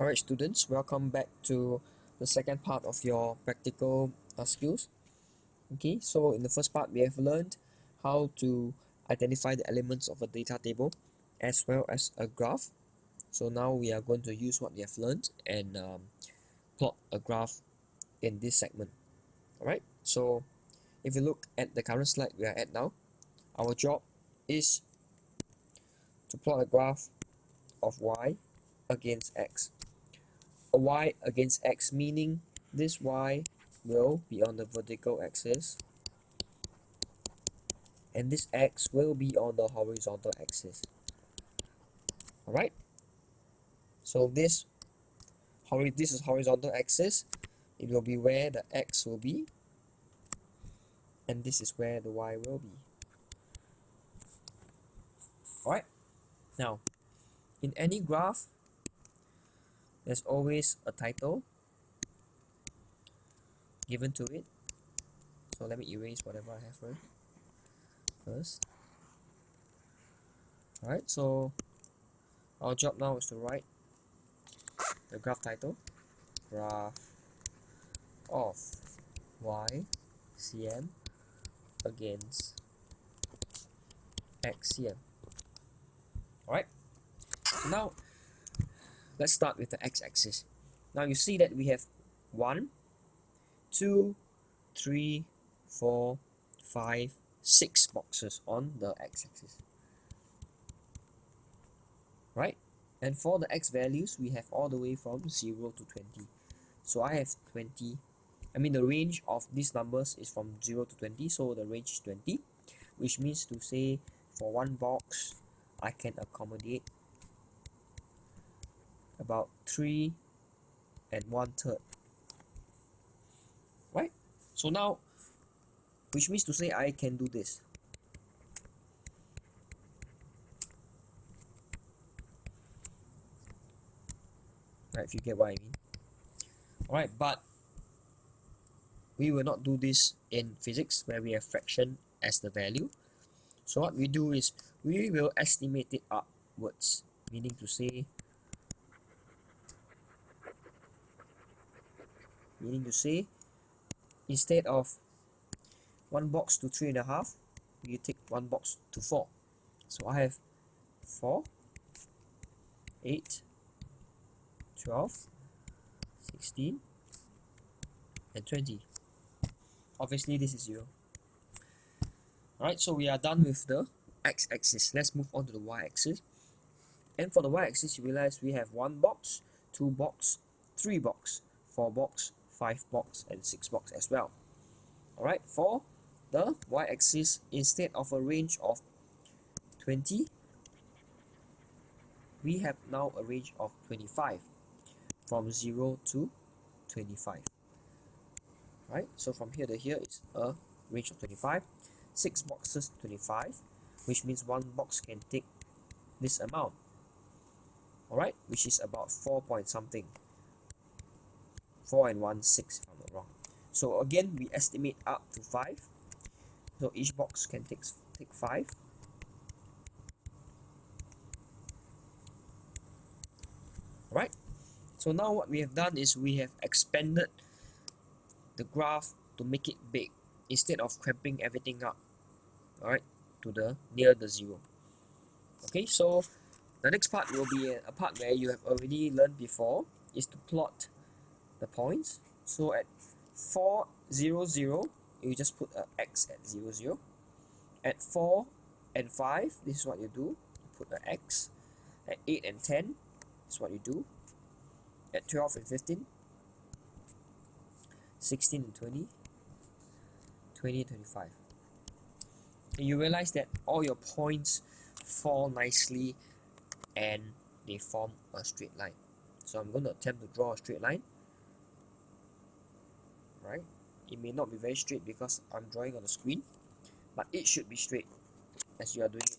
Alright students, welcome back to the second part of your practical skills. Okay, so in the first part we have learned how to identify the elements of a data table as well as a graph. So now we are going to use what we have learned and plot a graph in this segment. Alright, so if you look at the current slide we are at now, our job is to plot a graph of y against x. A y against x meaning this y will be on the vertical axis and this x will be on the horizontal axis. Alright, so this is horizontal axis. It will be where the x will be, and this is where the y will be. Alright, now in any graph there's always a title given to it. So let me erase whatever I have first. Alright, so our job now is to write the graph title, graph of y cm against x cm. Alright, so now let's start with the x-axis. Now you see that we have 1, 2, 3, 4, 5, 6 boxes on the x-axis. Right? And for the x values, we have all the way from 0 to 20. So I have 20. The range of these numbers is from 0 to 20, so the range is 20, which means to say for one box, I can accommodate about 3 1/3. Right? So now, which means to say I can do this. Right, if you get what I mean. Alright, but we will not do this in physics where we have fraction as the value. So what we do is we will estimate it upwards, meaning to say instead of one box to 3.5, you take one box to 4. So I have 4, 8, 12, 16, and 20. Obviously this is 0. Alright, so we are done with the x-axis. Let's move on to the y-axis. And for the y-axis, you realize we have 1 box, 2 box, 3 box, 4 box, 5 box, and 6 box as well. Alright, for the y-axis, instead of a range of 20, we have now a range of 25, from 0 to 25. Right, so from here to here is a range of 25. 6 boxes 25, which means one box can take this amount. Alright, which is about 4 point something, 4 1/6 if I'm not wrong. So again, we estimate up to 5. So each box can take 5. Alright, so now what we have done is we have expanded the graph to make it big instead of cramping everything up, alright, to the near the 0. Okay, so the next part will be a part where you have already learned before, is to plot the points. So at 4, 0, 0, you just put a x at 0, 0. At 4 and 5, this is what you do, you put an x. At 8 and 10, this is what you do. At 12 and 15, 16 and 20, 20 and 25. And you realize that all your points fall nicely and they form a straight line. So I'm going to attempt to draw a straight line. Right? It may not be very straight because I'm drawing on the screen, but it should be straight as you are doing it.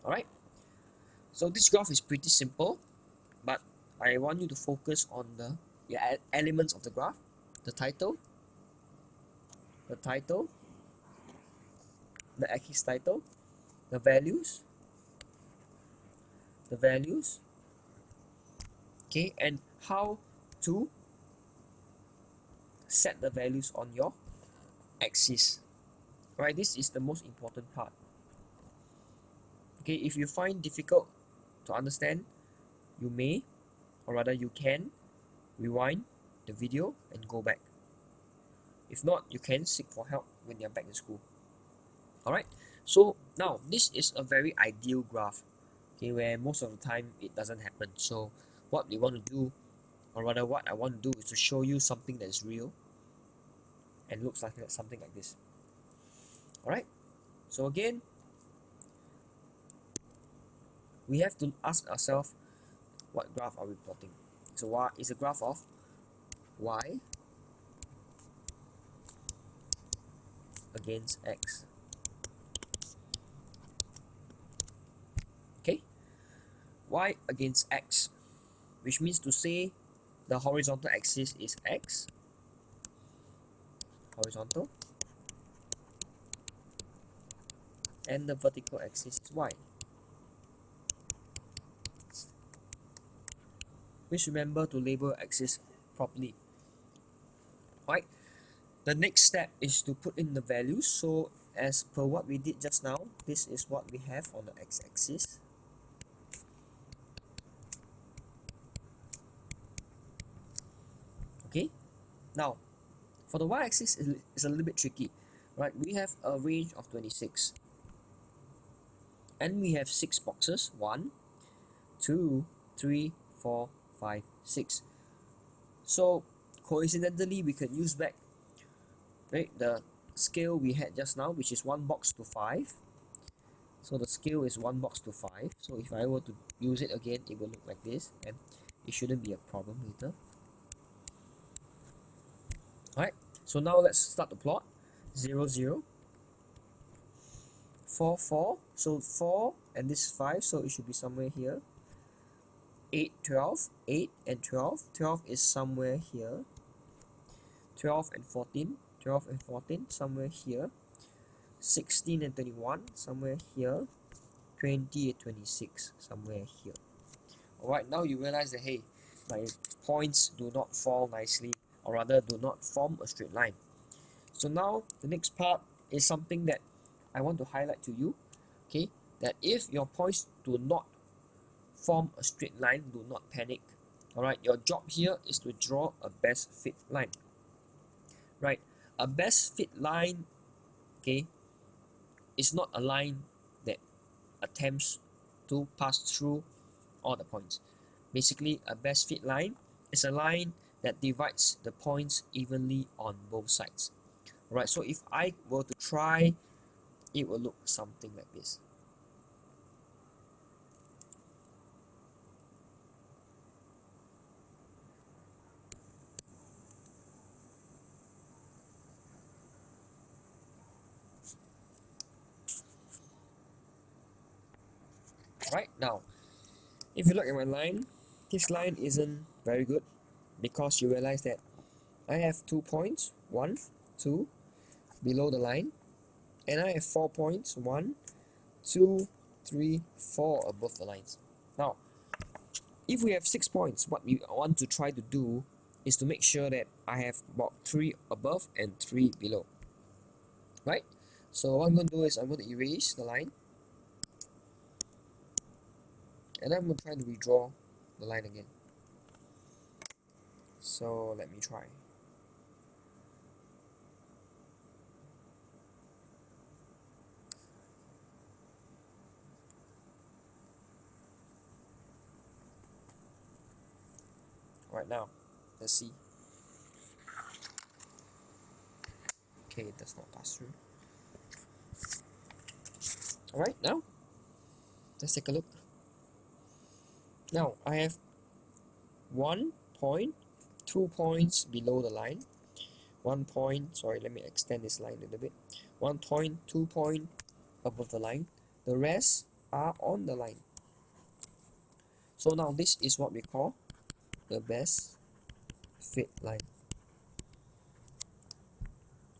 Alright? So this graph is pretty simple, but I want you to focus on the elements of the graph. The title, the axis title, the values, Okay, and how to set the values on your axis. Right, this is the most important part. Okay, if you find difficult to understand, you may, or rather you can, rewind the video and go back. If not, you can seek for help when you're back in school. Alright, so now this is a very ideal graph, okay, where most of the time it doesn't happen. So what we want to do, or rather what I want to do, is to show you something that is real and looks like something like this. Alright, so again, we have to ask ourselves, what graph are we plotting? So y is a graph of y against x. Okay, y against x, which means to say the horizontal axis is x, horizontal, and the vertical axis is y. Please remember to label axis properly. Right, the next step is to put in the values. So as per what we did just now, this is what we have on the x-axis. Okay, now for the y-axis is a little bit tricky. Right, we have a range of 26 and we have 6 boxes: 1, 2, 3, 4, 5, 6. So coincidentally, we can use back, right, the scale we had just now, which is 1 box to 5. So the scale is 1 box to 5. So if I were to use it again, it will look like this, and it shouldn't be a problem later. Alright, so now let's start the plot. 0, 0, 4, 4. So 4 and this is 5, so it should be somewhere here. 8, 12, 8 and 12. 12 is somewhere here. 12 and 14, 12 and 14, somewhere here. 16 and 21, somewhere here. 20 and 26, somewhere here. Alright, now you realize that, hey, my points do not fall nicely, or rather do not form a straight line. So now the next part is something that I want to highlight to you, okay, that if your points do not form a straight line, do not panic. Alright, your job here is to draw a best fit line. Right, a best fit line, okay, is not a line that attempts to pass through all the points. Basically, a best fit line is a line that divides the points evenly on both sides. Alright, so if I were to try, it will look something like this. Right, now, if you look at my line, this line isn't very good because you realize that I have 2 points, 1, 2, below the line, and I have 4 points, 1, 2, 3, 4 above the lines. Now, if we have 6 points, what we want to try to do is to make sure that I have about 3 above and 3 below. Right? So what I'm going to do is I'm going to erase the line, and I'm going to try to redraw the line again. So let me try. Right, now, let's see. Okay, it does not pass through. Alright, now, let's take a look. Now, I have 1 point, 2 points below the line, 1 point, sorry, let me extend this line a little bit, 1 point, 2 point above the line, the rest are on the line. So now this is what we call the best fit line.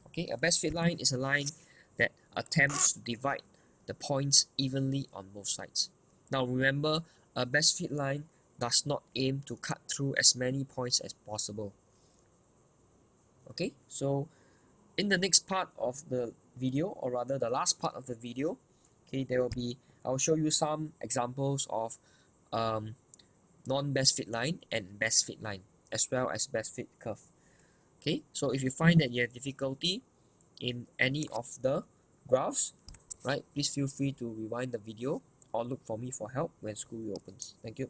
Okay, a best fit line is a line that attempts to divide the points evenly on both sides. Now remember, a best fit line does not aim to cut through as many points as possible. Okay, so in the next part of the video, or rather the last part of the video, okay, I'll show you some examples of non-best fit line and best fit line, as well as best fit curve. Okay, so if you find that you have difficulty in any of the graphs, right, please feel free to rewind the video or look for me for help when school reopens. Thank you.